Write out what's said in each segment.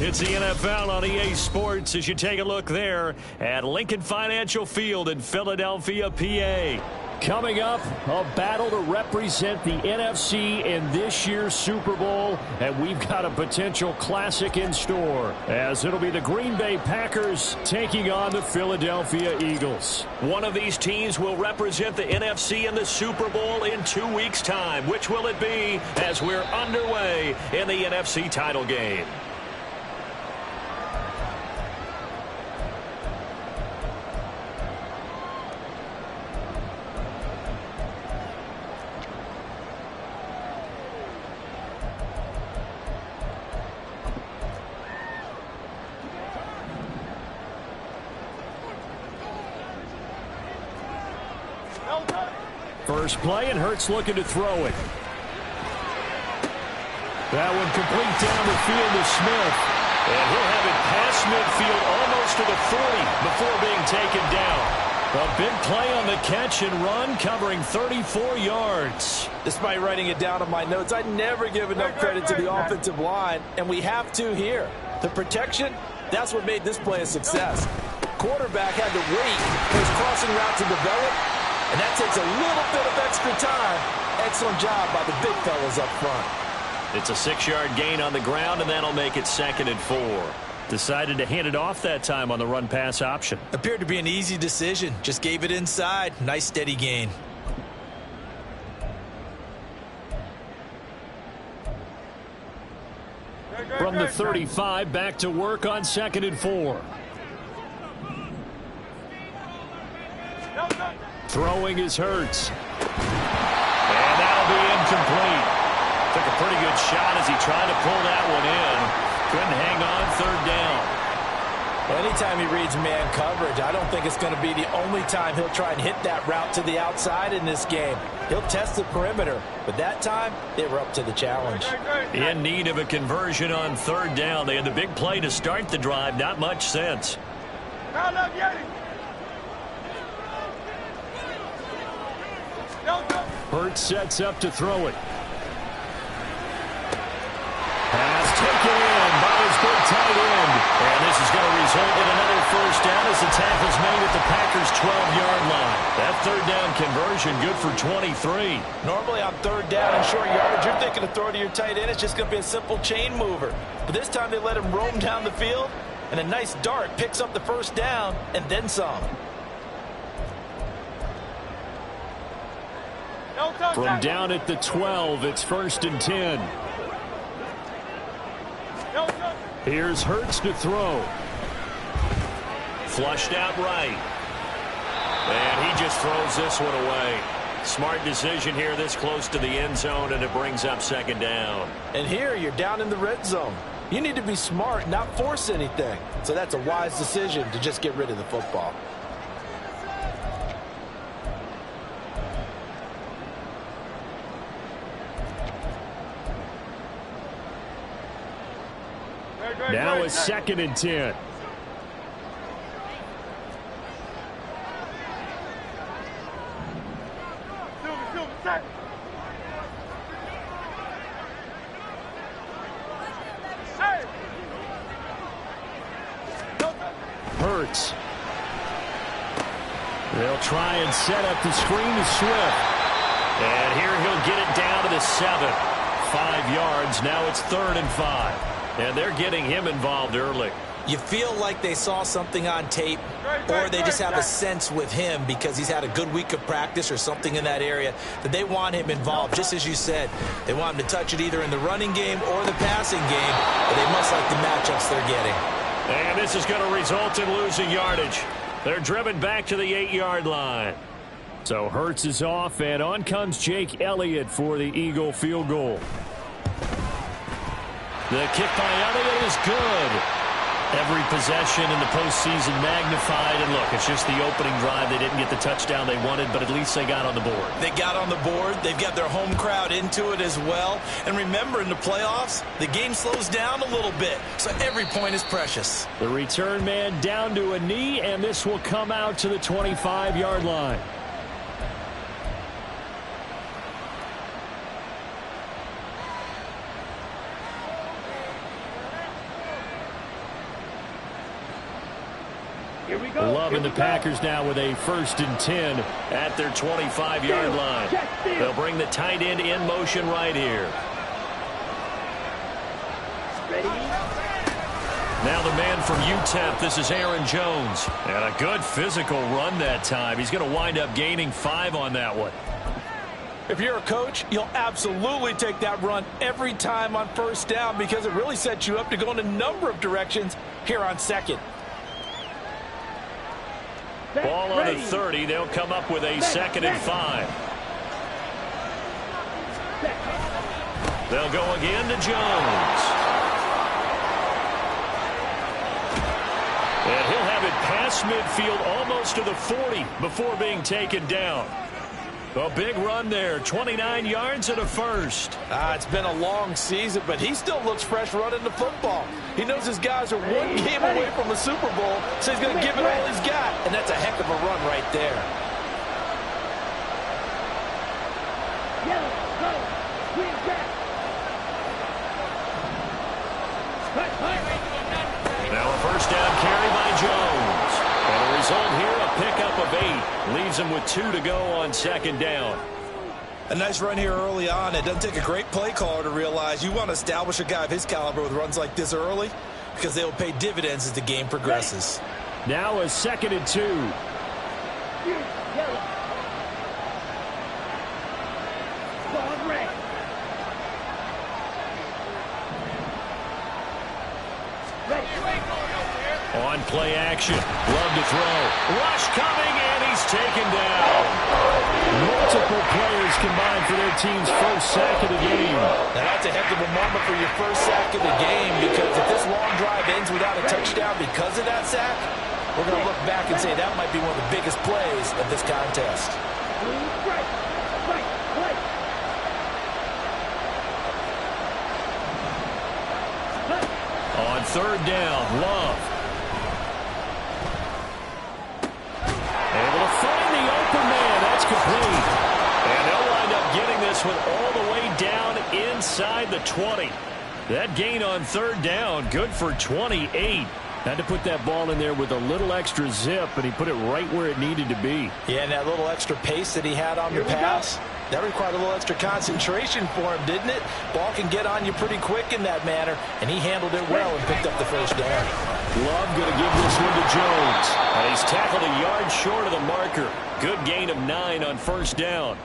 It's the NFL on EA Sports as you take a look there at Lincoln Financial Field in Philadelphia, PA. Coming up, a battle to represent the NFC in this year's Super Bowl, and we've got a potential classic in store, as it'll be the Green Bay Packers taking on the Philadelphia Eagles. One of these teams will represent the NFC in the Super Bowl in 2 weeks' time. Which will it be as we're underway in the NFC title game? First play, and Hurts looking to throw it. That one complete down the field to Smith. And he'll have it past midfield almost to the 40 before being taken down. A big play on the catch and run, covering 34 yards. Despite writing it down on my notes, I never give enough credit to the offensive line, and we have to here. The protection, that's what made this play a success. Quarterback had to wait for his crossing route to develop, and that takes a little bit of extra time. Excellent job by the big fellas up front. It's a 6-yard gain on the ground, and that'll make it 2nd and 4. Decided to hand it off that time on the run-pass option. Appeared to be an easy decision. Just gave it inside. Nice steady gain. From the 35, back to work on 2nd and 4. Throwing is Hurts. And that'll be incomplete. Took a pretty good shot as he tried to pull that one in. Couldn't hang on 3rd down. Well, anytime he reads man coverage, I don't think it's going to be the only time he'll try and hit that route to the outside in this game. He'll test the perimeter, but that time they were up to the challenge. In need of a conversion on 3rd down. They had the big play to start the drive. Not much sense. Hurts sets up to throw it. Pass taken in by his big tight end. And this is going to result in another 1st down as the tackle's made at the Packers' 12-yard line. That 3rd down conversion good for 23. Normally on 3rd down and short yardage, you're thinking to throw to your tight end. It's just going to be a simple chain mover. But this time they let him roam down the field, and a nice dart picks up the 1st down and then some. From down at the 12, it's 1st and 10. Here's Hurts to throw. Flushed out right. And he just throws this one away. Smart decision here this close to the end zone, and it brings up 2nd down. And here you're down in the red zone. You need to be smart, not force anything. So that's a wise decision to just get rid of the football. Now it's 2nd and 10. Hurts. They'll try and set up the screen to Swift. And here he'll get it down to the 7. 5 yards. Now it's 3rd and 5. And they're getting him involved early. You feel like they saw something on tape, or they just have a sense with him because he's had a good week of practice or something in that area that they want him involved. Just as you said, they want him to touch it either in the running game or the passing game, but they must like the matchups they're getting. And this is going to result in losing yardage. They're driven back to the 8-yard line. So Hurts is off, and on comes Jake Elliott for the Eagle field goal. The kick by Elliott is good. Every possession in the postseason magnified. And look, it's just the opening drive. They didn't get the touchdown they wanted, but at least they got on the board. They got on the board. They've got their home crowd into it as well. And remember, in the playoffs, the game slows down a little bit. So every point is precious. The return man down to a knee, and this will come out to the 25-yard line. Loving the Packers now with a 1st and 10 at their 25-yard line. They'll bring the tight end in motion right here. Now the man from UTEP, this is Aaron Jones. And a good physical run that time. He's going to wind up gaining 5 on that one. If you're a coach, you'll absolutely take that run every time on 1st down because it really sets you up to go in a number of directions here on 2nd. Ball on the 30. They'll come up with a 2nd and 5. They'll go again to Jones. And he'll have it past midfield almost to the 40 before being taken down. A big run there, 29 yards and a 1st. It's been a long season, but he still looks fresh running the football. He knows his guys are 1 game away from a Super Bowl, so he's going to give it all he's got. And that's a heck of a run right there. Now a 1st down carry by Jones. And the result here, a pickup of 8. Leaves him with 2 to go on 2nd down. A nice run here early on. It doesn't take a great play caller to realize you want to establish a guy of his caliber with runs like this early because they will pay dividends as the game progresses. Now a 2nd and 2. On play action. Love to throw. Rush coming, and he's taken down. Multiple players combined for their team's 1st sack of the game. Now that's a heck of a moment for your 1st sack of the game because if this long drive ends without a touchdown because of that sack, we're going to look back and say that might be one of the biggest plays of this contest. On 3rd down, Love. Able to find the open man. That's complete. And they'll wind up getting this one all the way down inside the 20. That gain on 3rd down, good for 28. Had to put that ball in there with a little extra zip, and he put it right where it needed to be. Yeah, and that little extra pace that he had on the pass, that required a little extra concentration for him, didn't it? Ball can get on you pretty quick in that manner, and he handled it well and picked up the 1st down. Love going to give this one to Jones. And he's tackled a yard short of the marker. Good gain of 9 on 1st down.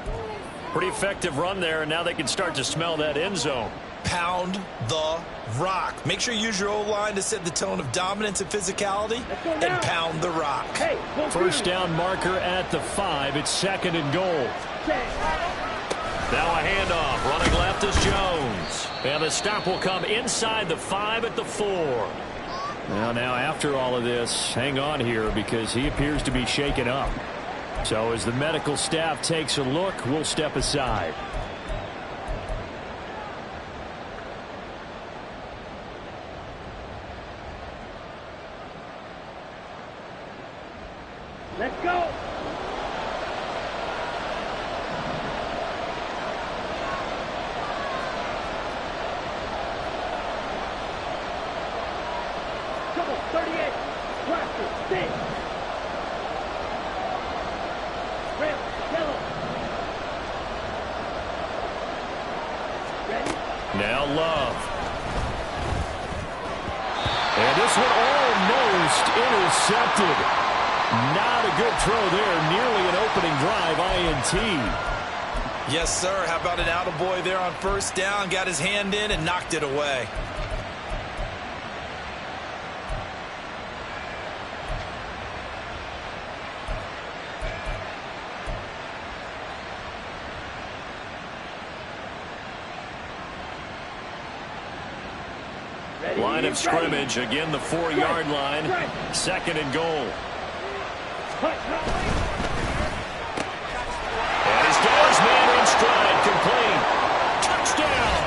Pretty effective run there, and now they can start to smell that end zone. Pound the rock. Make sure you use your O-line to set the tone of dominance and physicality, and pound the rock. 1st down marker at the 5. It's 2nd and goal. Now a handoff. Running left is Jones. And the stop will come inside the 5 at the 4. Now after all of this, hang on here because he appears to be shaken up. So as the medical staff takes a look, we'll step aside. Let's go. Come on, 38. Blaster, 6. Red, yellow. Ready? Now Love. And this one almost intercepted. Not a good throw there. Nearly an opening drive, INT. Yes, sir. How about an attaboy there on 1st down? Got his hand in and knocked it away. Line of scrimmage. Again, the 4-yard line. 2nd and goal. And he's got his man in stride. Complete. Touchdown.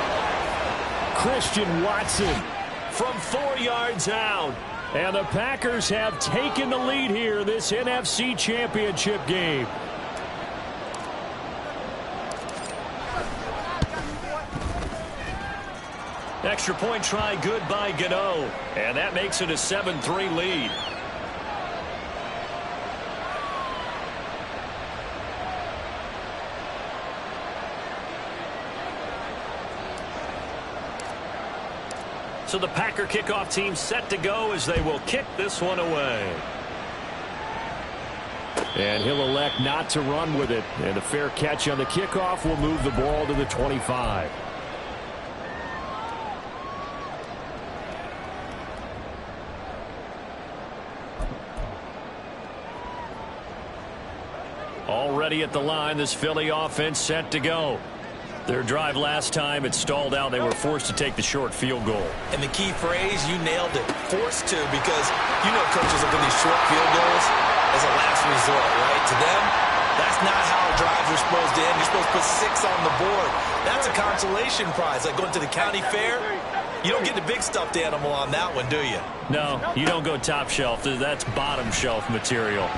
Christian Watson from 4 yards out. And the Packers have taken the lead here this NFC Championship game. Extra point try good by Gano. And that makes it a 7-3 lead. So the Packer kickoff team set to go as they will kick this one away. And he'll elect not to run with it. And a fair catch on the kickoff will move the ball to the 25. Already at the line, this Philly offense set to go. Their drive last time, it stalled out. They were forced to take the short field goal. And the key phrase, you nailed it. Forced to, because you know coaches look at these short field goals as a last resort, right? To them, that's not how drives are supposed to end. You're supposed to put 6 on the board. That's a consolation prize. Like going to the county fair, you don't get the big stuffed animal on that one, do you? No, you don't go top shelf. That's bottom shelf material.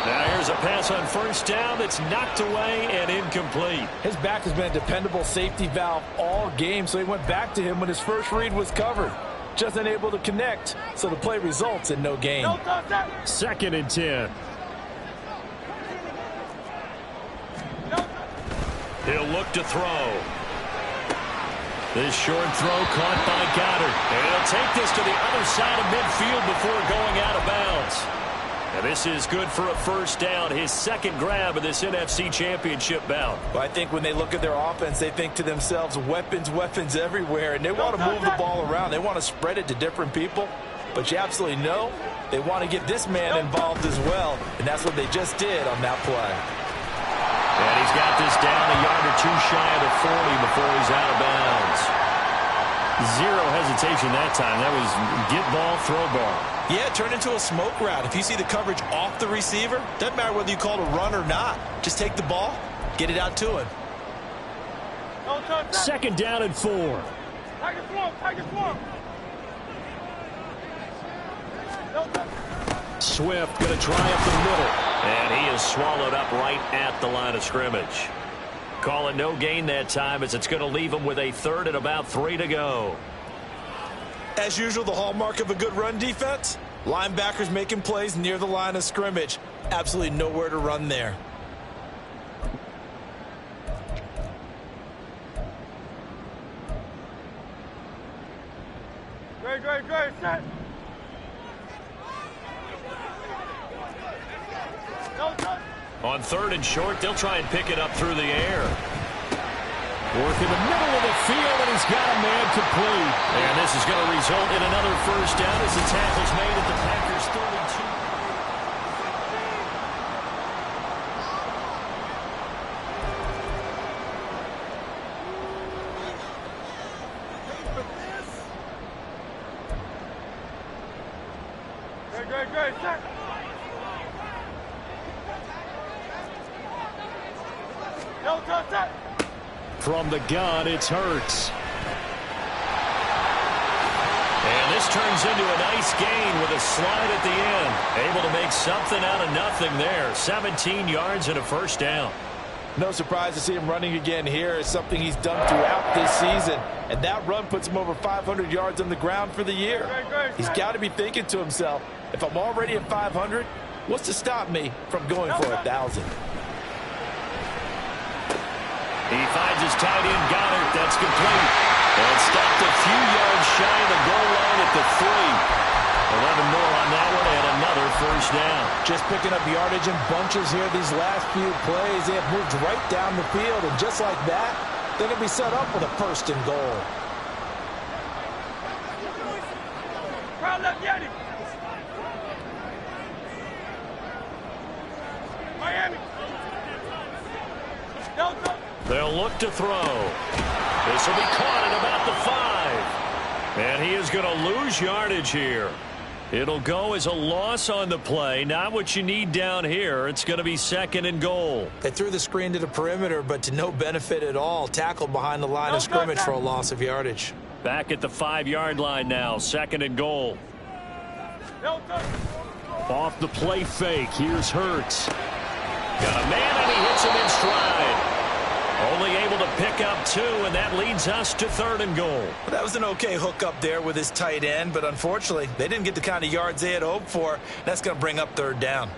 Now here's a pass on first down that's knocked away and incomplete. His back has been a dependable safety valve all game, so he went back to him when his first read was covered. Just unable to connect, so the play results in no gain. 2nd and 10. He'll look to throw. This short throw caught by Goddard. And he'll take this to the other side of midfield before going out of bounds. And this is good for a first down, his 2nd grab of this NFC Championship bout. Well, I think when they look at their offense, they think to themselves, weapons, weapons everywhere, and they want to move the ball around. They want to spread it to different people, but you absolutely know they want to get this man involved as well, and that's what they just did on that play. And he's got this down a yard or 2 shy of the 40 before he's out of bounds. Zero hesitation that time. That was get ball, throw ball. Yeah, it turned into a smoke route. If you see the coverage off the receiver, doesn't matter whether you call it a run or not. Just take the ball, get it out to him. 2nd down and 4. Swift going to try up the middle. And he is swallowed up right at the line of scrimmage. Call it no gain that time as it's going to leave him with a 3rd and about 3 to go. As usual, the hallmark of a good run defense, linebackers making plays near the line of scrimmage. Absolutely nowhere to run there. Great, set. On 3rd and short, they'll try and pick it up through the air. Work in the middle of the field, and he's got a man complete. And this is going to result in another first down as the tackle's made at the Packers' 32. Great, set. From the gun, it's Hurts. And this turns into a nice gain with a slide at the end. Able to make something out of nothing there. 17 yards and a first down. No surprise to see him running again here. It's something he's done throughout this season. And that run puts him over 500 yards on the ground for the year. He's got to be thinking to himself, if I'm already at 500, what's to stop me from going for 1,000? He finds his tight end, Goddard. That's complete. And stopped a few yards shy of the goal line at the 3. 11 more on that one and another first down. Just picking up yardage in bunches here these last few plays. They have moved right down the field, and just like that, they're going to be set up with a 1st and goal. Crowd left, Yanni. Miami. Delta. They'll look to throw. This will be caught at about the 5. And he is going to lose yardage here. It'll go as a loss on the play. Not what you need down here. It's going to be 2nd and goal. They threw the screen to the perimeter, but to no benefit at all. Tackled behind the line of scrimmage for a loss of yardage. Back at the 5-yard line now. 2nd and goal. Off the play fake. Here's Hurts. Got a man, and he hits him in stride. Only able to pick up 2, and that leads us to 3rd and goal. Well, that was an okay hook up there with his tight end, but unfortunately, they didn't get the kind of yards they had hoped for. That's going to bring up 3rd down.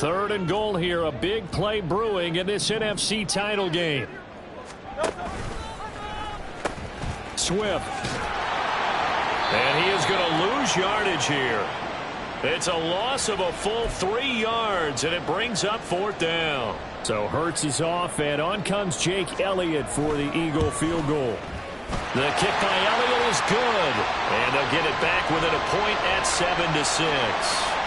Third and goal here. A big play brewing in this NFC title game. Swift. And he is going to lose yardage here. It's a loss of a full 3 yards, and it brings up 4th down. So Hurts is off, and on comes Jake Elliott for the Eagle field goal. The kick by Elliott is good, and they'll get it back within a point at 7-6.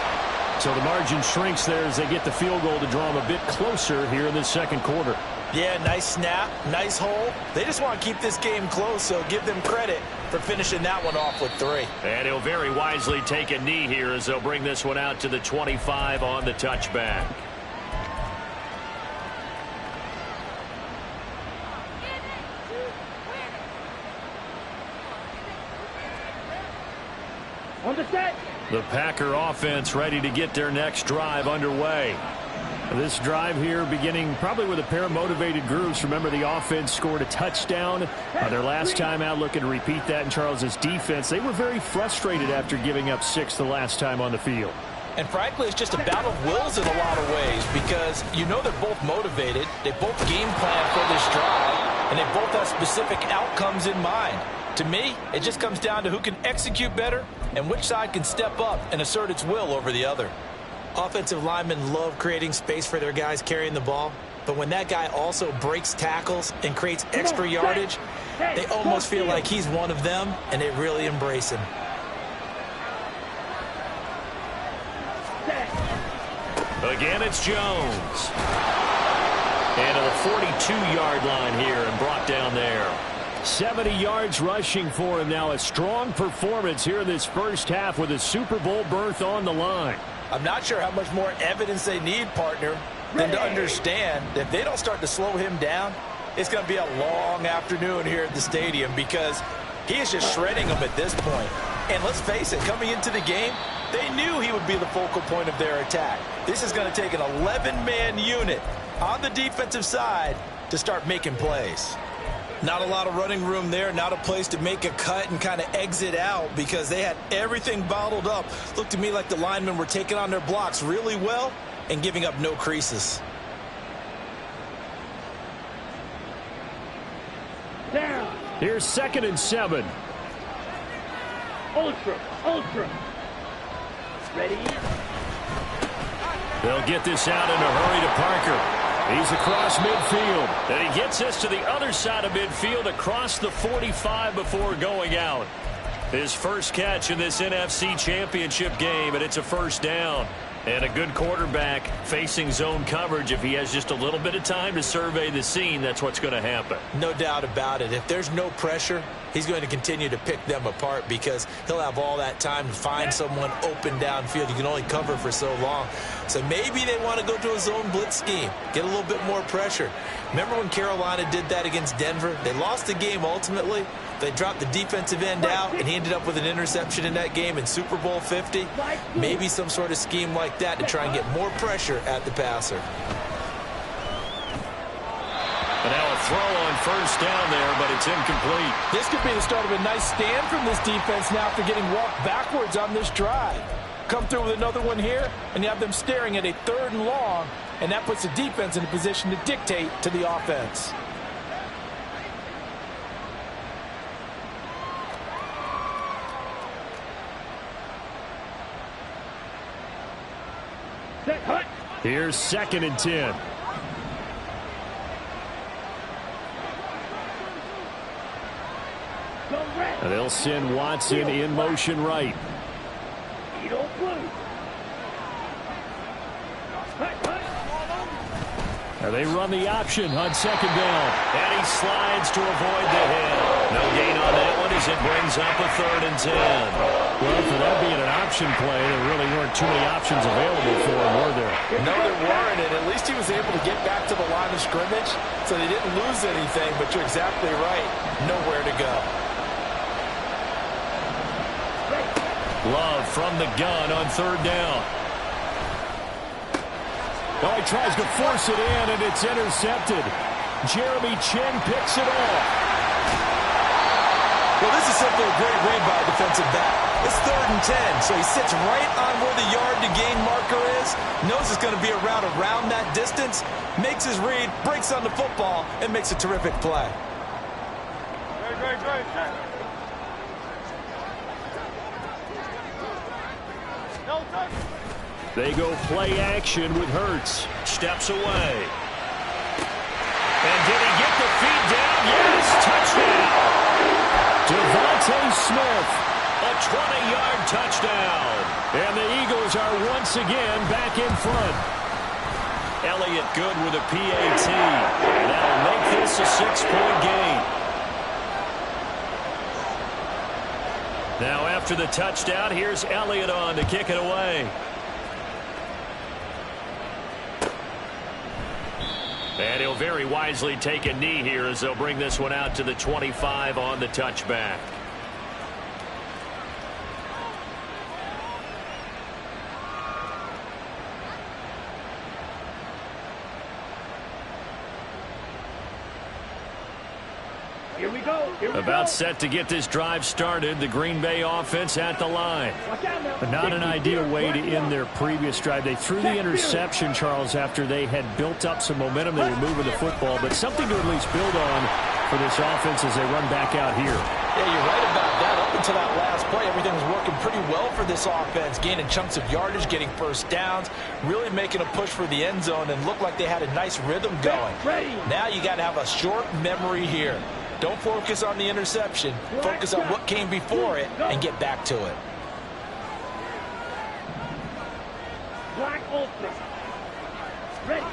So the margin shrinks there as they get the field goal to draw them a bit closer here in the second quarter. Yeah, nice snap, nice hole. They just want to keep this game close, so give them credit for finishing that one off with 3. And he'll very wisely take a knee here as they'll bring this one out to the 25 on the touchback. On the set. The Packer offense ready to get their next drive underway. This drive here beginning probably with a pair of motivated groups. Remember, the offense scored a touchdown their last time out, looking to repeat that in Charles's defense. They were very frustrated after giving up 6 the last time on the field. And frankly, it's just a battle of wills in a lot of ways because you know they're both motivated. They both game plan for this drive, and they both have specific outcomes in mind. To me, it just comes down to who can execute better and which side can step up and assert its will over the other. Offensive linemen love creating space for their guys carrying the ball, but when that guy also breaks tackles and creates extra yardage, they almost feel like he's one of them, and they really embrace him. Again, it's Jones. And to the 42-yard line here and brought down there. 70 yards rushing for him now. A strong performance here in this first half with a Super Bowl berth on the line. I'm not sure how much more evidence they need, partner, than to understand that if they don't start to slow him down, it's going to be a long afternoon here at the stadium because he is just shredding them at this point. And let's face it, coming into the game, they knew he would be the focal point of their attack. This is going to take an 11-man unit on the defensive side to start making plays. Not a lot of running room there, not a place to make a cut and kind of exit out because they had everything bottled up. Looked to me like the linemen were taking on their blocks really well and giving up no creases. Down. Here's 2nd and 7. Ultra. Ready. They'll get this out in a hurry to Parker. He's across midfield, and he gets this to the other side of midfield across the 45 before going out. His first catch in this NFC Championship game, and it's a 1st down. And a good quarterback facing zone coverage. If he has just a little bit of time to survey the scene, that's what's going to happen. No doubt about it. If there's no pressure, he's going to continue to pick them apart because he'll have all that time to find someone open downfield. You can only cover for so long. So maybe they want to go to a zone blitz scheme, get a little bit more pressure. Remember when Carolina did that against Denver? They lost the game ultimately. They dropped the defensive end out, and he ended up with an interception in that game in Super Bowl 50. Maybe some sort of scheme like that to try and get more pressure at the passer. And now a throw on 1st down there, but it's incomplete. This could be the start of a nice stand from this defense now after getting walked backwards on this drive. Come through with another one here, and you have them staring at a 3rd and long, and that puts the defense in a position to dictate to the offense. Here's 2nd and 10. And they'll send Watson in motion right. And they run the option on 2nd down. And he slides to avoid the hit. No gain on that one as it brings up a 3rd and 10. Well, for that being an option play, there really weren't too many options available for him, were there? No, there weren't, and at least he was able to get back to the line of scrimmage, so they didn't lose anything, but you're exactly right. Nowhere to go. Love from the gun on 3rd down. Oh, he tries to force it in, and it's intercepted. Jeremy Chin picks it off. Well, this is simply a great read by a defensive back. This is 3rd and 10. So he sits right on where the yard-to-gain marker is, knows it's going to be a route around that distance, makes his read, breaks on the football, and makes a terrific play. They go play action with Hurts. Steps away. And did he get the feet down? Yes, touchdown. Devontae Smith, a 20-yard touchdown. And the Eagles are once again back in front. Elliott good with a PAT. That'll make this a 6-point game. Now after the touchdown, here's Elliott on to kick it away. And he'll very wisely take a knee here as they'll bring this one out to the 25 on the touchback. Here we go. About set to get this drive started. The Green Bay offense at the line. But not an ideal way to end their previous drive. They threw the interception, Charles, after they had built up some momentum. They were moving the football, but something to at least build on for this offense as they run back out here. Yeah, you're right about that. Up until that last play, everything was working pretty well for this offense, gaining chunks of yardage, getting first downs, really making a push for the end zone, and looked like they had a nice rhythm going. Now you got to have a short memory here. Don't focus on the interception. Focus on what came before it and get back to it. Black ultra. Ready.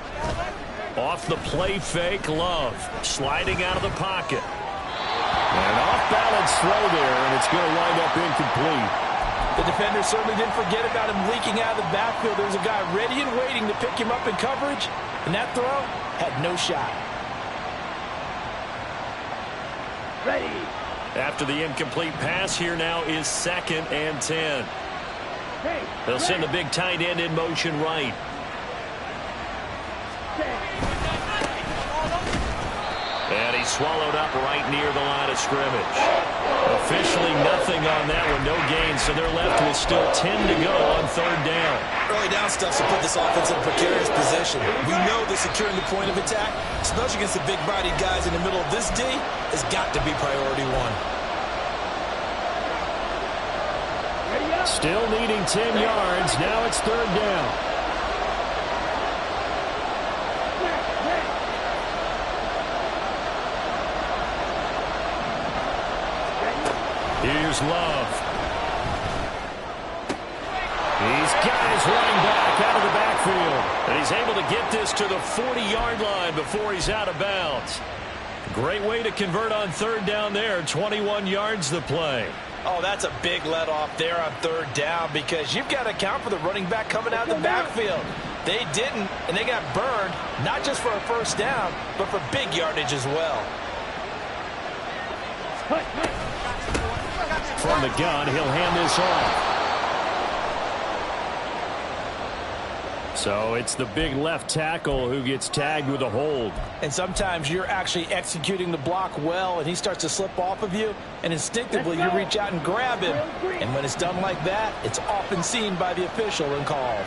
Off the play fake, Love. Sliding out of the pocket. An off-balance throw there, and it's going to wind up incomplete. The defender certainly didn't forget about him leaking out of the backfield. There was a guy ready and waiting to pick him up in coverage, and that throw had no shot. Ready. After the incomplete pass, here now is 2nd and 10. Hey, They'll send the big tight end in motion right. And he's swallowed up right near the line of scrimmage. Officially nothing on that one, no gain, so they're left with still 10 to go on 3rd down. Early down stuff to put this offense in a precarious position. We know that securing the point of attack, especially against the big-bodied guys in the middle of this D, has got to be priority one. Still needing 10 yards. Now it's 3rd down. Here's Love. He's got his running back out of the backfield. And he's able to get this to the 40-yard line before he's out of bounds. Great way to convert on 3rd down there. 21 yards the play. Oh, that's a big let off there on 3rd down because you've got to account for the running back coming out of the backfield. They didn't, and they got burned, not just for a first down, but for big yardage as well. From the gun, he'll hand this off. So it's the big left tackle who gets tagged with a hold. And sometimes you're actually executing the block well, and he starts to slip off of you, and instinctively you reach out and grab him. And when it's done like that, it's often seen by the official and called.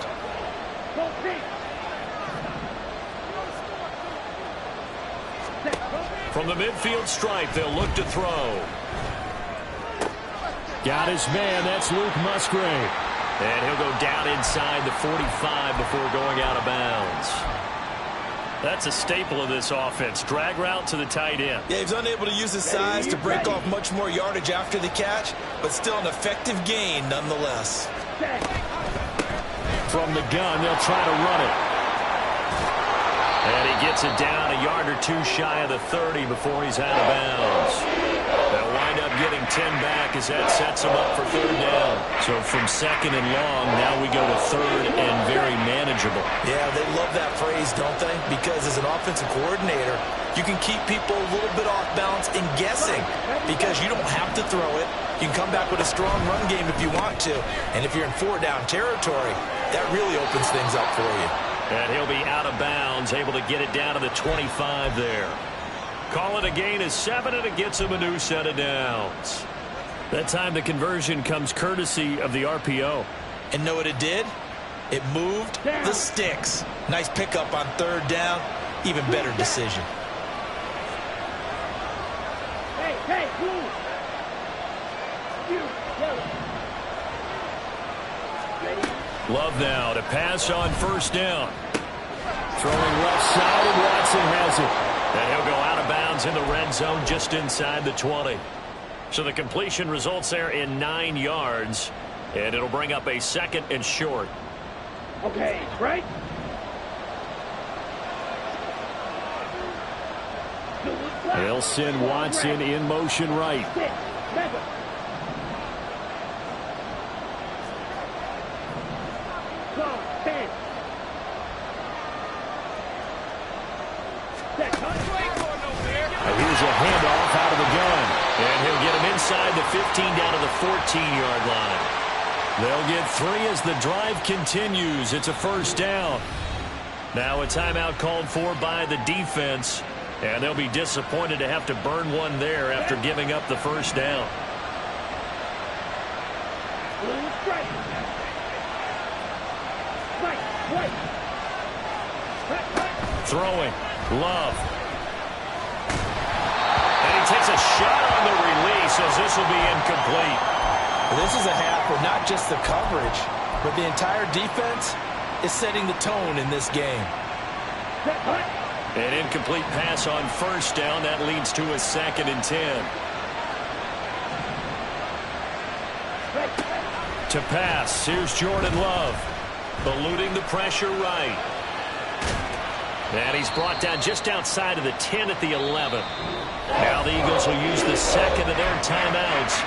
From the midfield stripe, they'll look to throw. Got his man. That's Luke Musgrave. And he'll go down inside the 45 before going out of bounds. That's a staple of this offense. Drag route to the tight end. Yeah, he's unable to use his size to break off much more yardage after the catch, but still an effective gain nonetheless. From the gun, they'll try to run it. And he gets it down a yard or two shy of the 30 before he's out of bounds. They'll wind up getting 10 back as that sets him up for 3rd down. So from 2nd and long, now we go to 3rd and very manageable. Yeah, they love that phrase, don't they? Because as an offensive coordinator, you can keep people a little bit off balance and guessing because you don't have to throw it. You can come back with a strong run game if you want to. And if you're in 4-down territory, that really opens things up for you. And he'll be out of bounds, able to get it down to the 25 there. Call it a gain of 7, and it gets him a new set of downs. That time the conversion comes courtesy of the RPO. And know what it did? It moved the sticks. Nice pickup on third down. Even better decision. Hey, move. You, yellow. Love now to pass on first down. Throwing left side, and Watson has it. And he'll go out of bounds in the red zone just inside the 20. So the completion results there in 9 yards. And it'll bring up a 2nd and short. Okay, right? They'll send Watson in motion right. Here's a handoff out of the gun. And he'll get him inside the 15 down to the 14-yard line. They'll get 3 as the drive continues. It's a first down. Now a timeout called for by the defense. And they'll be disappointed to have to burn one there after giving up the first down. Throwing. Love. And he takes a shot on the release as this will be incomplete. This is a half where not just the coverage, but the entire defense is setting the tone in this game. An incomplete pass on first down. That leads to a 2nd and 10. To pass. Here's Jordan Love. Eluding the pressure right. And he's brought down just outside of the 10 at the 11. Now the Eagles will use the 2nd of their timeouts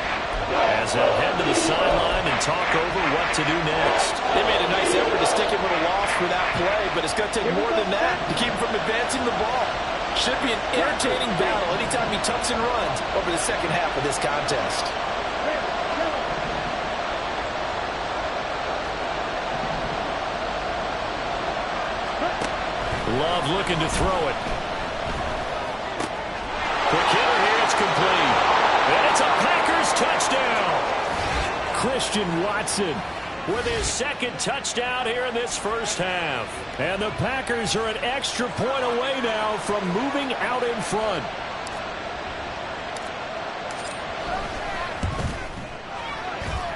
as they'll head to the sideline and talk over what to do next. They made a nice effort to stick him with a loss for that play, but it's going to take more than that to keep him from advancing the ball. Should be an entertaining battle anytime he tucks and runs over the second half of this contest. Love looking to throw it. Quick hitter here, it's complete. And it's a Packers touchdown. Christian Watson with his 2nd touchdown here in this first half. And the Packers are an extra point away now from moving out in front.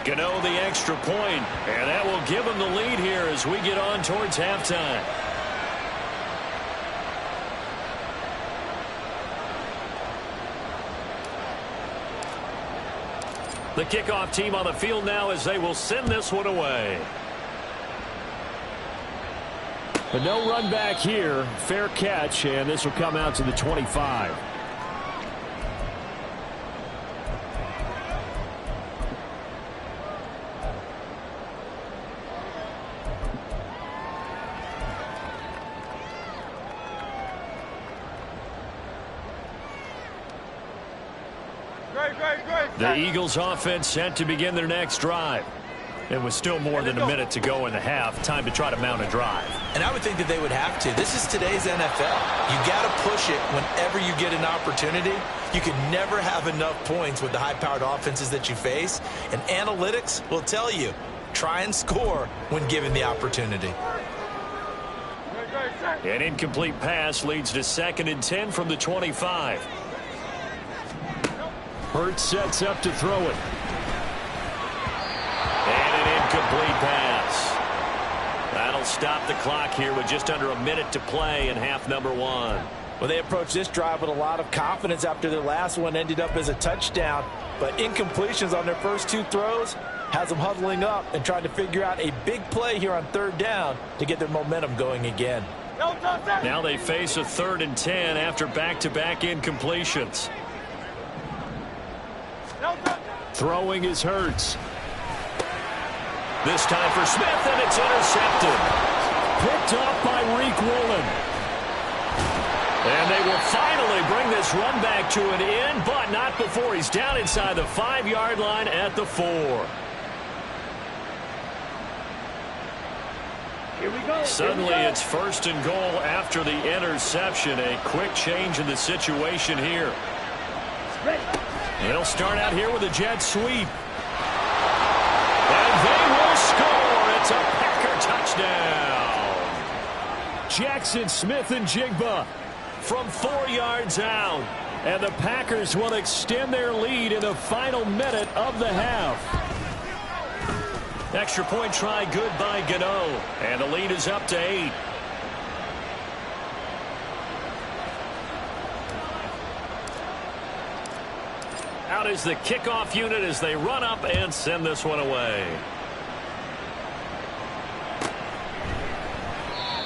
Gano the extra point, and that will give them the lead here as we get on towards halftime. The kickoff team on the field now as they will send this one away. But no run back here. Fair catch, and this will come out to the 25. The Eagles offense set to begin their next drive. It was still more than a minute to go in the half. Time to try to mount a drive. And I would think that they would have to. This is today's NFL. You got to push it whenever you get an opportunity. You can never have enough points with the high-powered offenses that you face. And analytics will tell you, try and score when given the opportunity. An incomplete pass leads to 2nd and 10 from the 25. Hurts sets up to throw it. And an incomplete pass. That'll stop the clock here with just under a minute to play in half number 1. Well, they approached this drive with a lot of confidence after their last one ended up as a touchdown. But incompletions on their first 2 throws has them huddling up and trying to figure out a big play here on third down to get their momentum going again. Now they face a 3rd and 10 after back-to-back incompletions. Throwing is Hurts. This time for Smith, and it's intercepted. Picked up by Reek Woolen. And they will finally bring this run back to an end, but not before he's down inside the 5-yard line at the 4. Here we go. Suddenly it's 1st and goal after the interception. A quick change in the situation here. Ready. They'll start out here with a jet sweep. And they will score. It's a Packer touchdown. Jackson Smith-Njigba from 4 yards out. And the Packers will extend their lead in the final minute of the half. Extra point try good by Gano. And the lead is up to 8. Out is the kickoff unit as they run up and send this one away.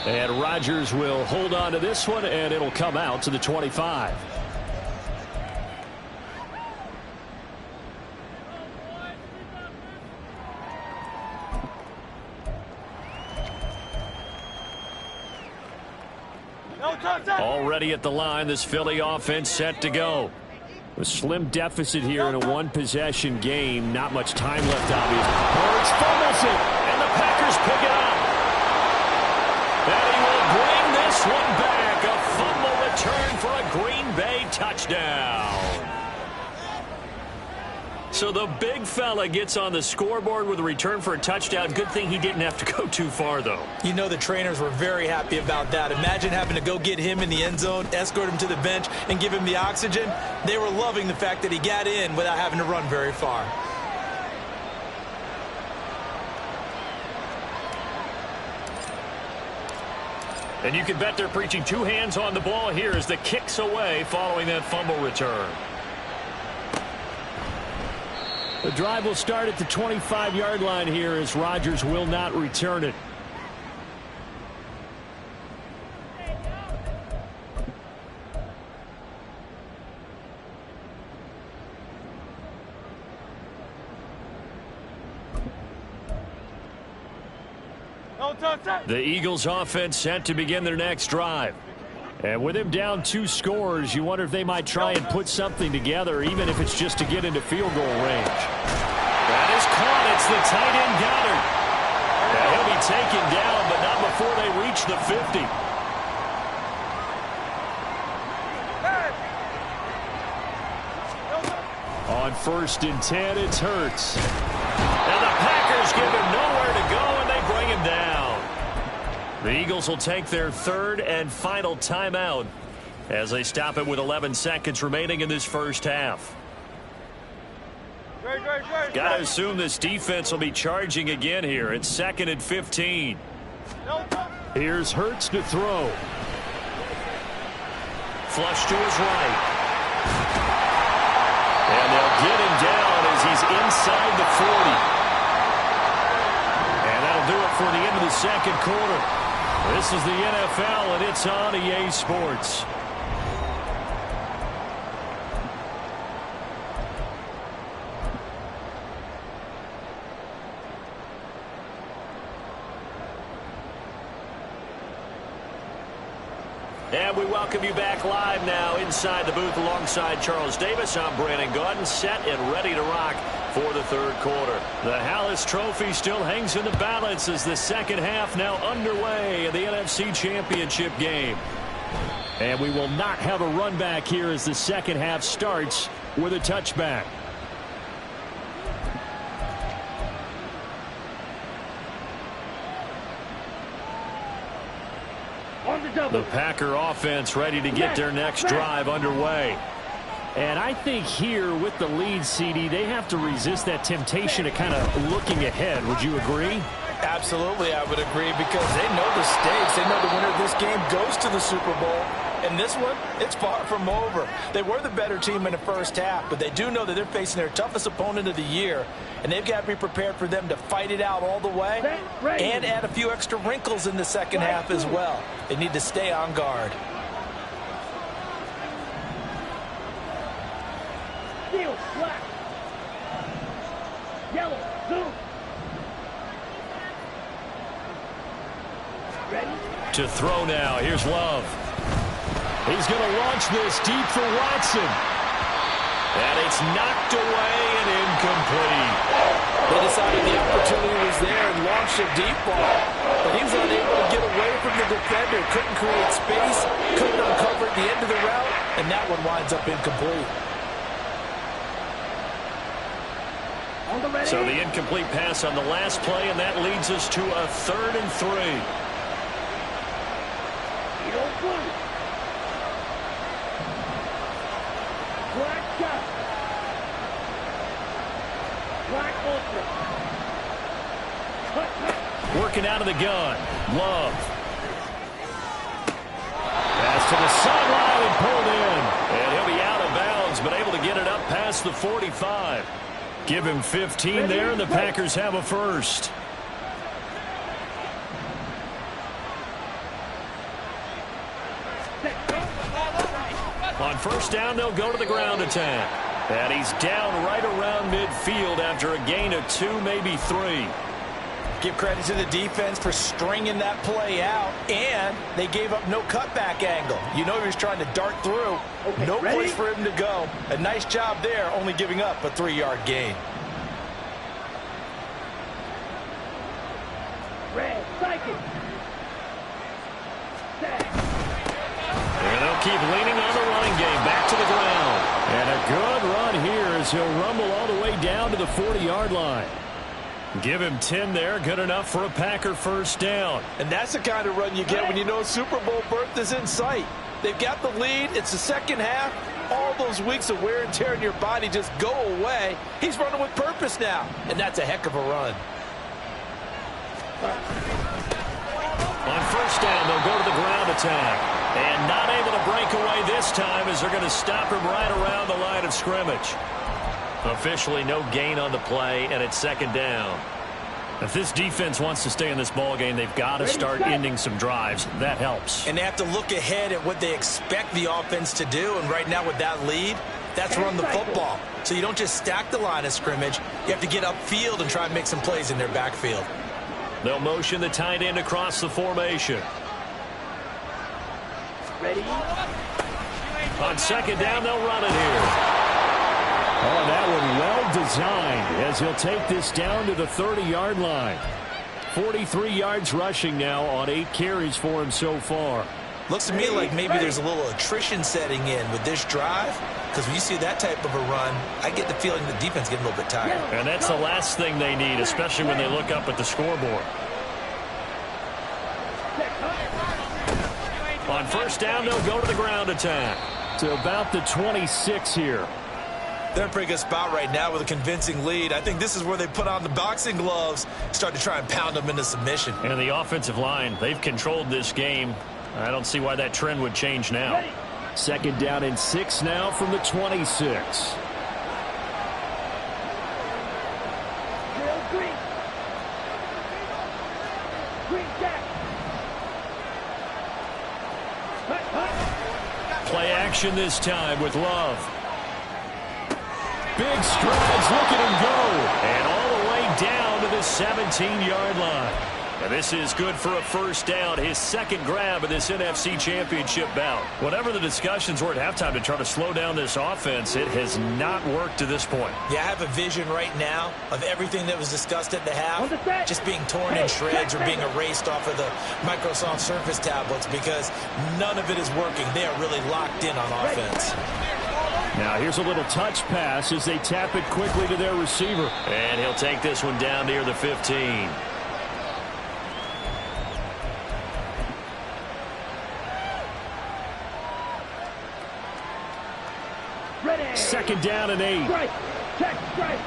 And Rodgers will hold on to this one, and it'll come out to the 25. Already at the line, this Philly offense set to go. A slim deficit here in a one-possession game. Not much time left, obviously. Hurts fumbles it, and the Packers pick it up. And he will bring this one back. A fumble return for a Green Bay touchdown. So the big fella gets on the scoreboard with a return for a touchdown. Good thing he didn't have to go too far, though. You know the trainers were very happy about that. Imagine having to go get him in the end zone, escort him to the bench, and give him the oxygen. They were loving the fact that he got in without having to run very far. And you can bet they're preaching two hands on the ball here as the kick's away following that fumble return. The drive will start at the 25-yard line here as Rodgers will not return it. The Eagles offense set to begin their next drive. And with him down 2 scores, you wonder if they might try and put something together, even if it's just to get into field goal range. That is caught. It's the tight end Goddard. And he'll be taken down, but not before they reach the 50. On 1st and 10, it's Hurts. And the Packers give him nowhere to go, and they bring him down. The Eagles will take their 3rd and final timeout as they stop it with 11 seconds remaining in this first half. Got to assume this defense will be charging again here. It's 2nd and 15. Here's Hurts to throw. Flush to his right. And they'll get him down as he's inside the 40. And that'll do it for the end of the second quarter. This is the NFL, and it's on EA Sports. And we welcome you back live now inside the booth alongside Charles Davis. I'm Brandon Gaudin, set and ready to rock for the 3rd quarter. The Hallis Trophy still hangs in the balance as the second half now underway in the NFC Championship game. And we will not have a run back here as the second half starts with a touchback. The Packer offense ready to get their next drive underway. And I think here with the lead, CD, they have to resist that temptation of kind of looking ahead. Would you agree? Absolutely, I would agree, because they know the stakes. They know the winner of this game goes to the Super Bowl. And this one, it's far from over. They were the better team in the first half, but they do know that they're facing their toughest opponent of the year, and they've got to be prepared for them to fight it out all the way and add a few extra wrinkles in the second half as well. They need to stay on guard. Steel, black. Yellow, zoom. Ready? To throw now. Here's Love. He's going to launch this deep for Watson. And it's knocked away and incomplete. They decided the opportunity was there and launched a deep ball. But he was unable to get away from the defender. Couldn't create space. Couldn't uncover at the end of the route. And that one winds up incomplete. So the incomplete pass on the last play, and that leads us to a 3rd and 3. Working out of the gun. Love. Pass to the sideline and pulled in. And he'll be out of bounds, but able to get it up past the 45. Give him 15 there, and the Packers have a first. On first down, they'll go to the ground attack. And he's down right around midfield after a gain of 2, maybe 3. Give credit to the defense for stringing that play out, and they gave up no cutback angle. You know he was trying to dart through. No place for him to go. A nice job there, only giving up a 3-yard gain. And they'll keep leaning on the running game. Back to the ground. And a good run here as he'll rumble all the way down to the 40-yard line. Give him 10 there. Good enough for a Packer first down. And that's the kind of run you get when you know Super Bowl berth is in sight. They've got the lead. It's the second half. All those weeks of wear and tear in your body just go away. He's running with purpose now. And that's a heck of a run. On first down, they'll go to the ground attack. And not able to break away this time as they're going to stop him right around the line of scrimmage. Officially no gain on the play, and it's second down. If this defense wants to stay in this ballgame, they've got to start ending some drives. That helps. And they have to look ahead at what they expect the offense to do. And right now with that lead, that's run the football. So you don't just stack the line of scrimmage. You have to get upfield and try and make some plays in their backfield. They'll motion the tight end across the formation. Ready? On second down, they'll run it here. Oh, that one well designed as he'll take this down to the 30-yard line. 43 yards rushing now on 8 carries for him so far. Looks to me like maybe there's a little attrition setting in with this drive, because when you see that type of a run, I get the feeling the defense getting a little bit tired. And that's the last thing they need, especially when they look up at the scoreboard. On first down, they'll go to the ground attack. To about the 26 here. They're in a pretty good spot right now with a convincing lead. I think this is where they put on the boxing gloves, start to try and pound them into submission. And the offensive line, they've controlled this game. I don't see why that trend would change now. Second down and 6 now from the 26. Play action this time with Love. Big strides, look at him go. And all the way down to the 17-yard line. And this is good for a first down, his second grab of this NFC Championship bout. Whatever the discussions were at halftime to try to slow down this offense, it has not worked to this point. Yeah, I have a vision right now of everything that was discussed at the half just being torn in shreds or being erased off of the Microsoft Surface tablets because none of it is working. They are really locked in on offense. Now here's a little touch pass as they tap it quickly to their receiver. And he'll take this one down near the 15. Second down and 8. Strike. Check. Strike.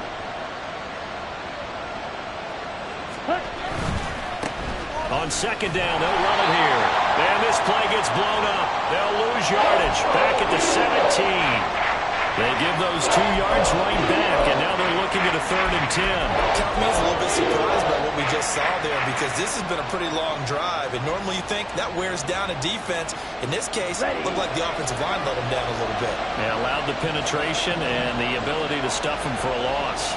On second down, they'll run it here. And this play gets blown up. They'll lose yardage back at the 17. They give those 2 yards right back, and now they're looking at a 3rd and 10. Count me as a little bit surprised by what we just saw there because this has been a pretty long drive, and normally you think that wears down a defense. In this case, it looked like the offensive line let them down a little bit. They allowed the penetration and the ability to stuff them for a loss.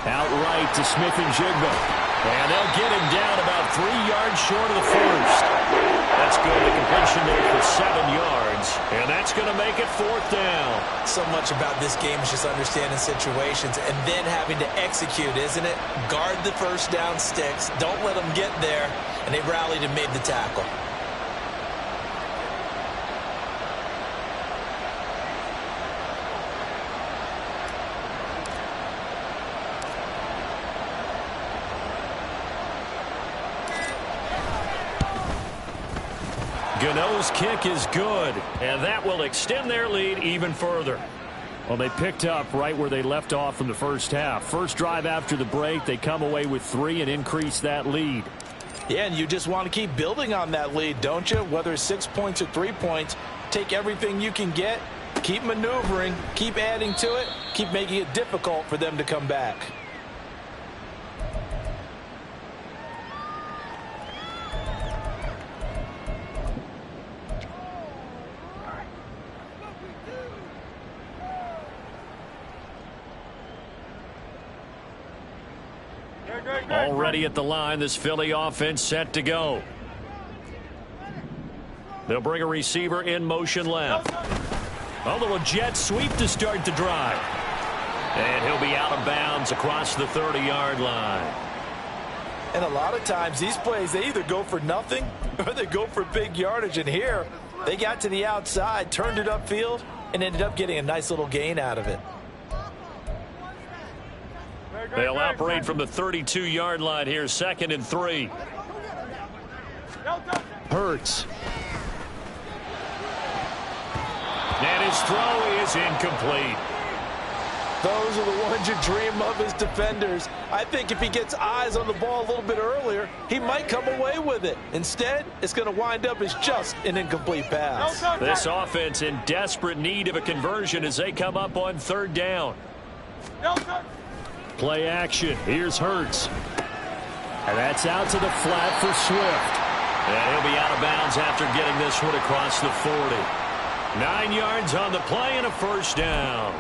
Outright to Smith and Jigba. And they'll get him down about 3 yards short of the first. That's good. The completion there for 7 yards. And that's going to make it 4th down. So much about this game is just understanding situations and then having to execute, isn't it? Guard the first down sticks. Don't let them get there. And they rallied and made the tackle. Gano's kick is good, and that will extend their lead even further. Well, they picked up right where they left off in the first half. First drive after the break, they come away with 3 and increase that lead. Yeah, and you just want to keep building on that lead, don't you? Whether it's 6 points or 3 points, take everything you can get, keep maneuvering, keep adding to it, keep making it difficult for them to come back. Already at the line, this Philly offense set to go. They'll bring a receiver in motion left. A little jet sweep to start the drive. And he'll be out of bounds across the 30-yard line. And a lot of times these plays, they either go for nothing or they go for big yardage. And here, they got to the outside, turned it upfield, and ended up getting a nice little gain out of it. They'll operate from the 32-yard line here, 2nd and 3. Hurts. And his throw is incomplete. Those are the ones you dream of as defenders. I think if he gets eyes on the ball a little bit earlier, he might come away with it. Instead, it's going to wind up as just an incomplete pass. This offense in desperate need of a conversion as they come up on 3rd down. Play action. Here's Hurts. And that's out to the flat for Swift. And he'll be out of bounds after getting this one across the 40. 9 yards on the play and a 1st down.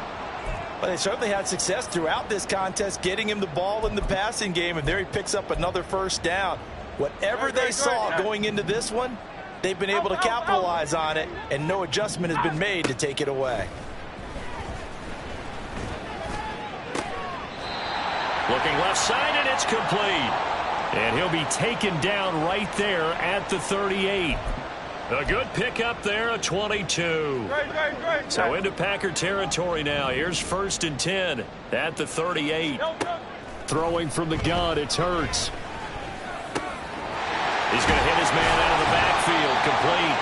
Well, they certainly had success throughout this contest getting him the ball in the passing game, and there he picks up another 1st down. Whatever they saw going into this one, they've been able to capitalize on it, and no adjustment has been made to take it away. Looking left side, and it's complete. And he'll be taken down right there at the 38. A good pickup there, a 22. So into Packer territory now. Here's 1st and 10 at the 38. Throwing from the gun, it's Hurts. He's going to hit his man out of the backfield, complete.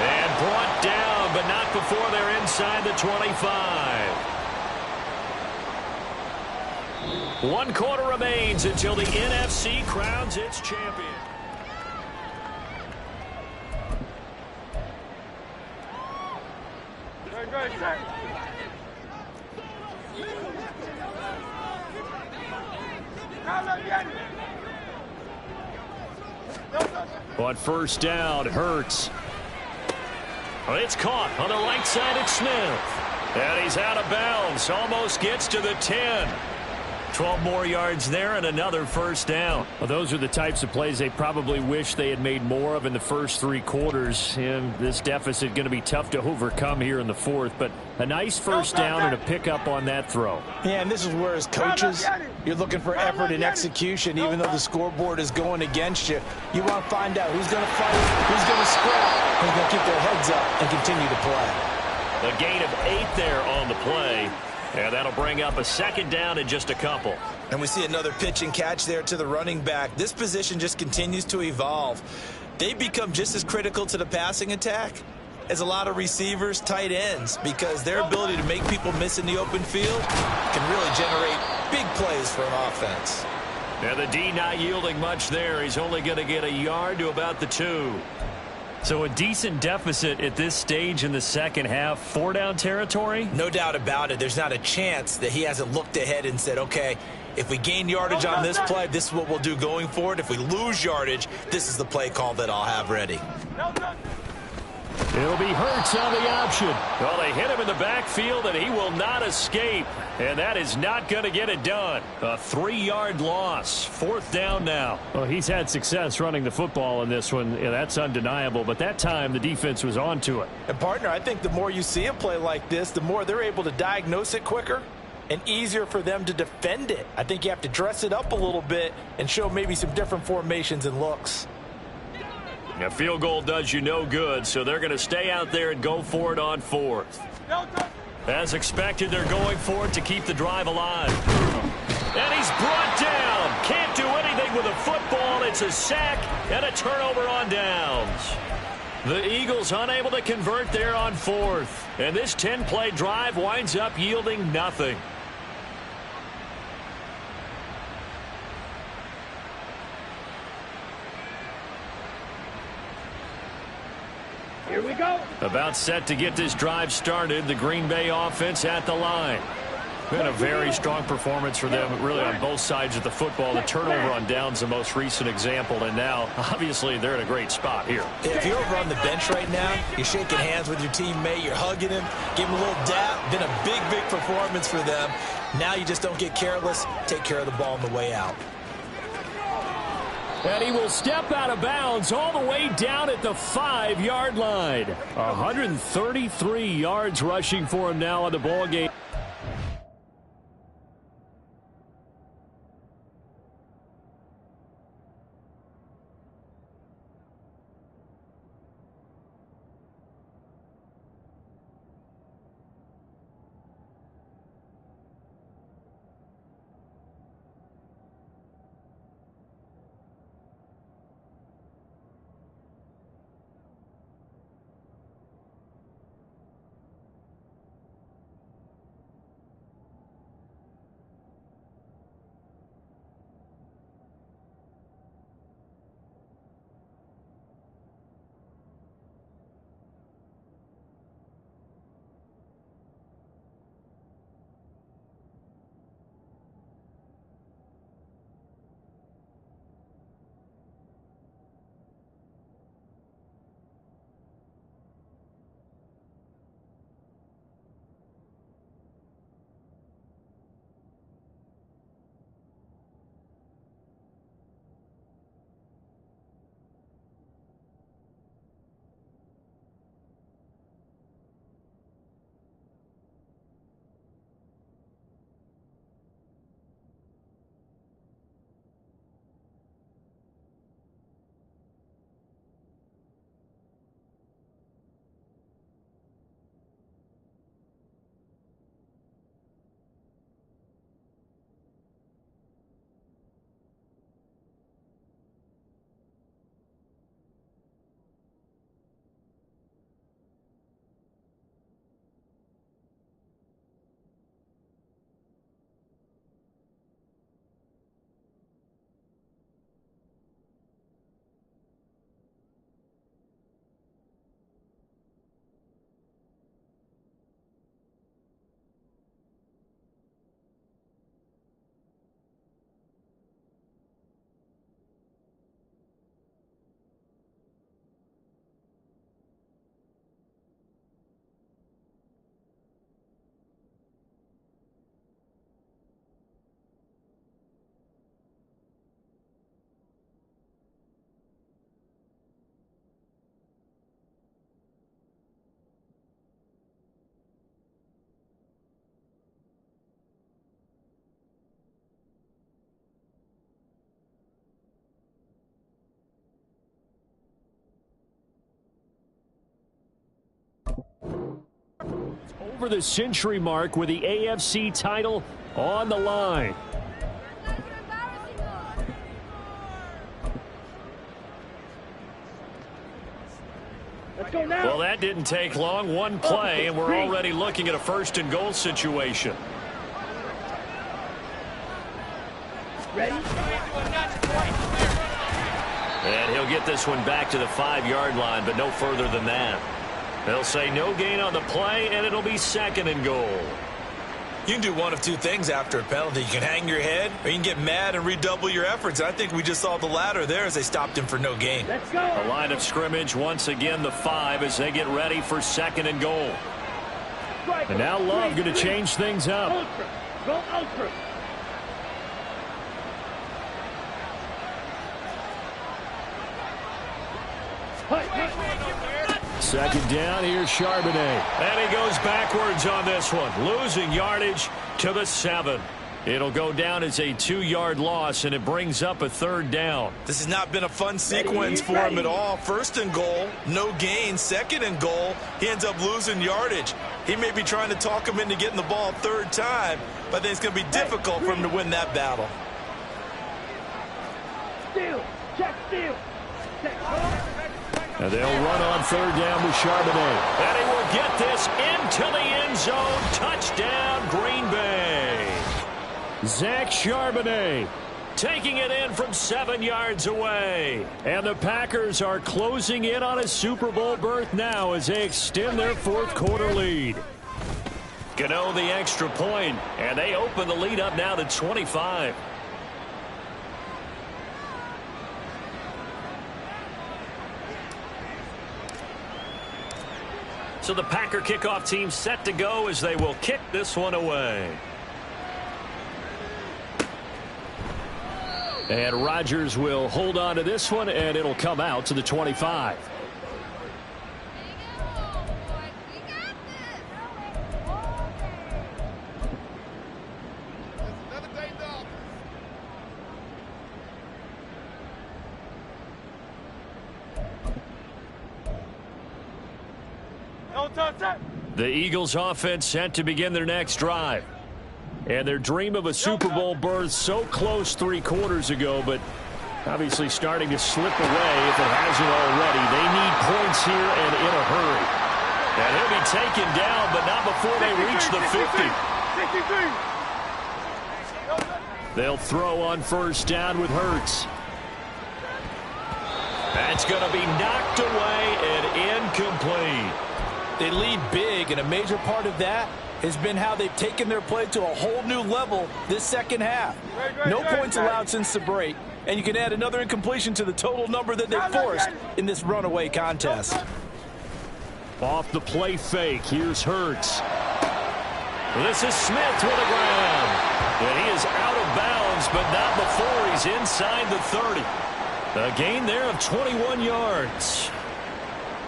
And brought down, but not before they're inside the 25. 1 quarter remains until the NFC crowns its champion. On 1st down, Hurts. Well, it's caught on the right side of Smith. And he's out of bounds. Almost gets to the 10. 12 more yards there and another 1st down. Well, those are the types of plays they probably wish they had made more of in the first 3 quarters. And this deficit going to be tough to overcome here in the 4th. But a nice 1st down and a pickup on that throw. Yeah, and this is where as coaches, you're looking for effort and execution. Even though the scoreboard is going against you, you want to find out who's going to fight, who's going to scrap, who's going to keep their heads up and continue to play. A gain of 8 there on the play. And that'll bring up a 2nd down in just a couple. And we see another pitch and catch there to the running back. This position just continues to evolve. They become just as critical to the passing attack as a lot of receivers, tight ends, because their ability to make people miss in the open field can really generate big plays for an offense. Now the D not yielding much there. He's only going to get a yard to about the 2. So a decent deficit at this stage in the 2nd half. 4-down territory? No doubt about it. There's not a chance that he hasn't looked ahead and said, okay, if we gain yardage on this play, this is what we'll do going forward. If we lose yardage, this is the play call that I'll have ready. It'll be Hurts on the option. Well, they hit him in the backfield, and he will not escape. And that is not going to get it done. A 3-yard loss. 4th down now. Well, he's had success running the football in this one. Yeah, that's undeniable. But that time, the defense was on to it. And, partner, I think the more you see a play like this, the more they're able to diagnose it quicker and easier for them to defend it. I think you have to dress it up a little bit and show maybe some different formations and looks. A field goal does you no good, so they're going to stay out there and go for it on 4th. As expected, they're going for it to keep the drive alive. And he's brought down. Can't do anything with a football. It's a sack and a turnover on downs. The Eagles unable to convert there on 4th. And this 10-play drive winds up yielding nothing. Here we go. About set to get this drive started. The Green Bay offense at the line. Been a very strong performance for them, really, on both sides of the football. The turnover on downs the most recent example, and now, obviously, they're in a great spot here. If you're over on the bench right now, you're shaking hands with your teammate, you're hugging him, giving him a little dap. Been a big, big performance for them. Now you just don't get careless. Take care of the ball on the way out. And he will step out of bounds all the way down at the 5-yard line. 133 yards rushing for him now on the ball game. Over the century mark with the AFC title on the line. Let's go now. Well, that didn't take long. One play, and we're already looking at a 1st and goal situation. Ready? And he'll get this one back to the 5-yard line, but no further than that. They'll say no gain on the play, and it'll be 2nd and goal. You can do one of two things after a penalty. You can hang your head, or you can get mad and redouble your efforts. I think we just saw the latter there as they stopped him for no gain. Let's go. A line of scrimmage, once again the 5 as they get ready for 2nd and goal. And now Love going to change things up. Ultra. Go ultra. Second down, here's Charbonnet. And he goes backwards on this one, losing yardage to the 7. It'll go down as a 2-yard loss, and it brings up a 3rd down. This has not been a fun sequence for him at all. 1st and goal, no gain. 2nd and goal, he ends up losing yardage. He may be trying to talk him into getting the ball 3rd time, but I think it's going to be difficult for him to win that battle. Steal. Check steal. And they'll run on third down with Charbonnet. And he will get this into the end zone. Touchdown, Green Bay. Zach Charbonnet taking it in from 7 yards away. And the Packers are closing in on a Super Bowl berth now as they extend their fourth quarter lead. Gano the extra point, and they open the lead up now to 25. So the Packer kickoff team set to go as they will kick this one away. And Rodgers will hold on to this one, and it'll come out to the 25. The Eagles offense set to begin their next drive. And their dream of a Super Bowl berth so close 3 quarters ago, but obviously starting to slip away if it hasn't already. They need points here and in a hurry. And he'll be taken down, but not before they reach the 50. They'll throw on first down with Hurts. That's going to be knocked away and incomplete. They lead big, and a major part of that has been how they've taken their play to a whole new level this second half. No points allowed since the break, and you can add another incompletion to the total number that they forced in this runaway contest. Off the play fake, here's Hurts. This is Smith with a grab. And he is out of bounds, but not before he's inside the 30. A gain there of 21 yards.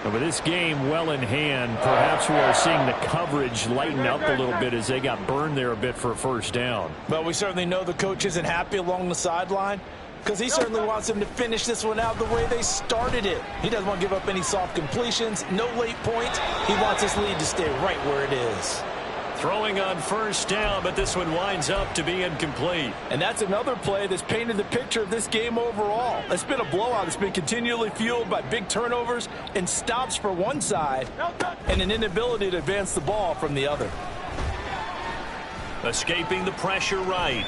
With this game well in hand, perhaps we are seeing the coverage lighten up a little bit as they got burned there a bit for a first down. But we certainly know the coach isn't happy along the sideline because he certainly wants them to finish this one out the way they started it. He doesn't want to give up any soft completions, no late points. He wants this lead to stay right where it is. Throwing on first down, but this one winds up to be incomplete. And that's another play that's painted the picture of this game overall. It's been a blowout. It's been continually fueled by big turnovers and stops for one side and an inability to advance the ball from the other. Escaping the pressure right.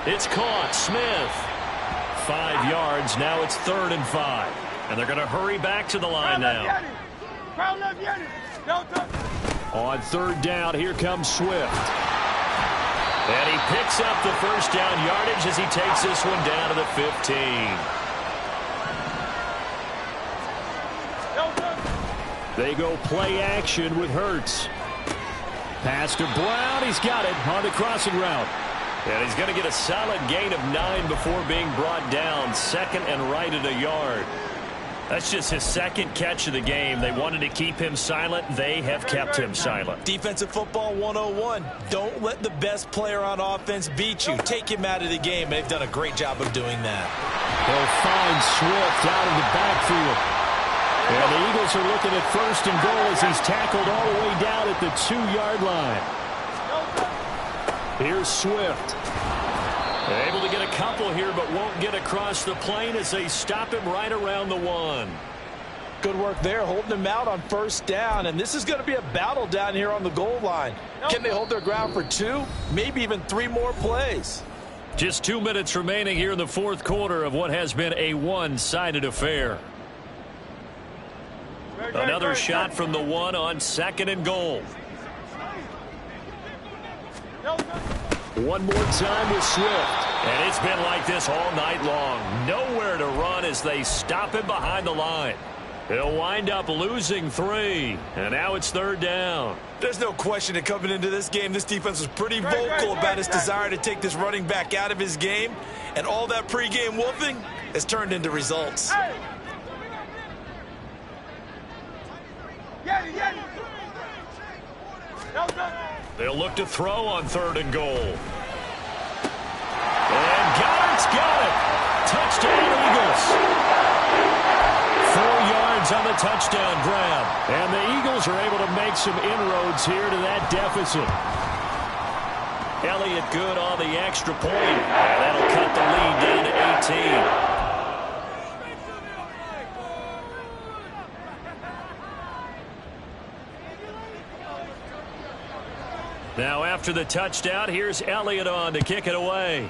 It's caught. Smith. 5 yards. Now it's 3rd and 5. And they're going to hurry back to the line now. On 3rd down, here comes Swift. And he picks up the first down yardage as he takes this one down to the 15. They go play action with Hurts. Pass to Brown. He's got it on the crossing route. And he's going to get a solid gain of 9 before being brought down. 2nd and right at a yard. That's just his 2nd catch of the game. They wanted to keep him silent. They have kept him silent. Defensive football 101. Don't let the best player on offense beat you. Take him out of the game. They've done a great job of doing that. They'll find Swift out of the backfield. And the Eagles are looking at 1st and goal as he's tackled all the way down at the 2-yard line. Here's Swift. Able to get a couple here, but won't get across the plane as they stop him right around the 1. Good work there, holding him out on 1st down. And this is going to be a battle down here on the goal line. Can they hold their ground for 2, maybe even 3 more plays? Just 2 minutes remaining here in the 4th quarter of what has been a one-sided affair. Another shot from the 1 on 2nd and goal. One more time with Swift. And it's been like this all night long. Nowhere to run as they stop him behind the line. He'll wind up losing 3. And now it's 3rd down. There's no question that coming into this game, this defense was pretty vocal about its desire to take this running back out of his game. And all that pregame wolfing has turned into results. They'll look to throw on 3rd and goal. And Goddard's got it. Touchdown, Eagles. 4 yards on the touchdown grab. And the Eagles are able to make some inroads here to that deficit. Elliott good on the extra point. And that'll cut the lead down to 18. Now after the touchdown, here's Elliott on to kick it away.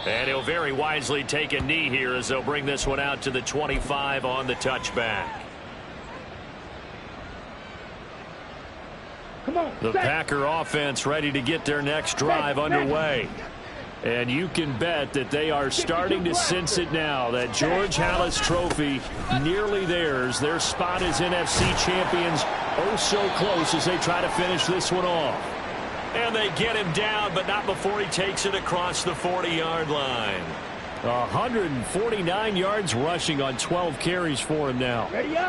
And he'll very wisely take a knee here as they'll bring this one out to the 25 on the touchback. The Packer offense ready to get their next drive underway. And you can bet that they are starting to sense it now. That George Halas trophy nearly theirs. Their spot as NFC champions oh so close as they try to finish this one off. And they get him down, but not before he takes it across the 40-yard line. 149 yards rushing on 12 carries for him now.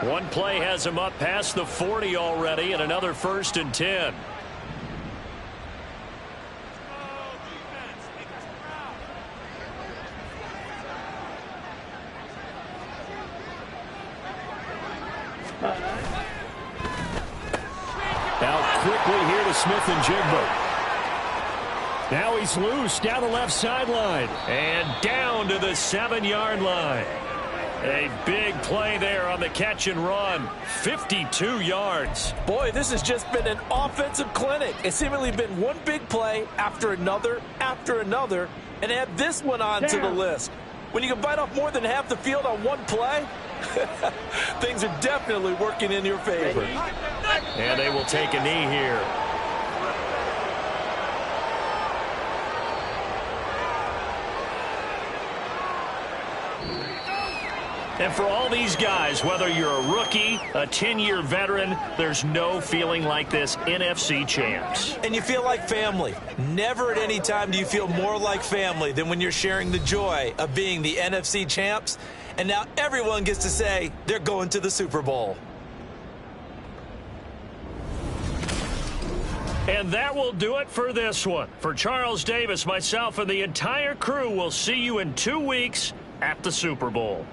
One play has him up past the 40 already, and another 1st and 10. Now quickly here to Smith and Jigba. Now he's loose down the left sideline and down to the 7-yard line. A big play there on the catch and run. 52 yards. Boy, this has just been an offensive clinic. It's seemingly been one big play after another, and add this one on to the list. When you can bite off more than half the field on one play, things are definitely working in your favor. And they will take a knee here. And for all these guys, whether you're a rookie, a 10-year veteran, there's no feeling like this NFC champs. And you feel like family. Never at any time do you feel more like family than when you're sharing the joy of being the NFC champs. And now everyone gets to say they're going to the Super Bowl. And that will do it for this one. For Charles Davis, myself, and the entire crew, will see you in 2 weeks at the Super Bowl.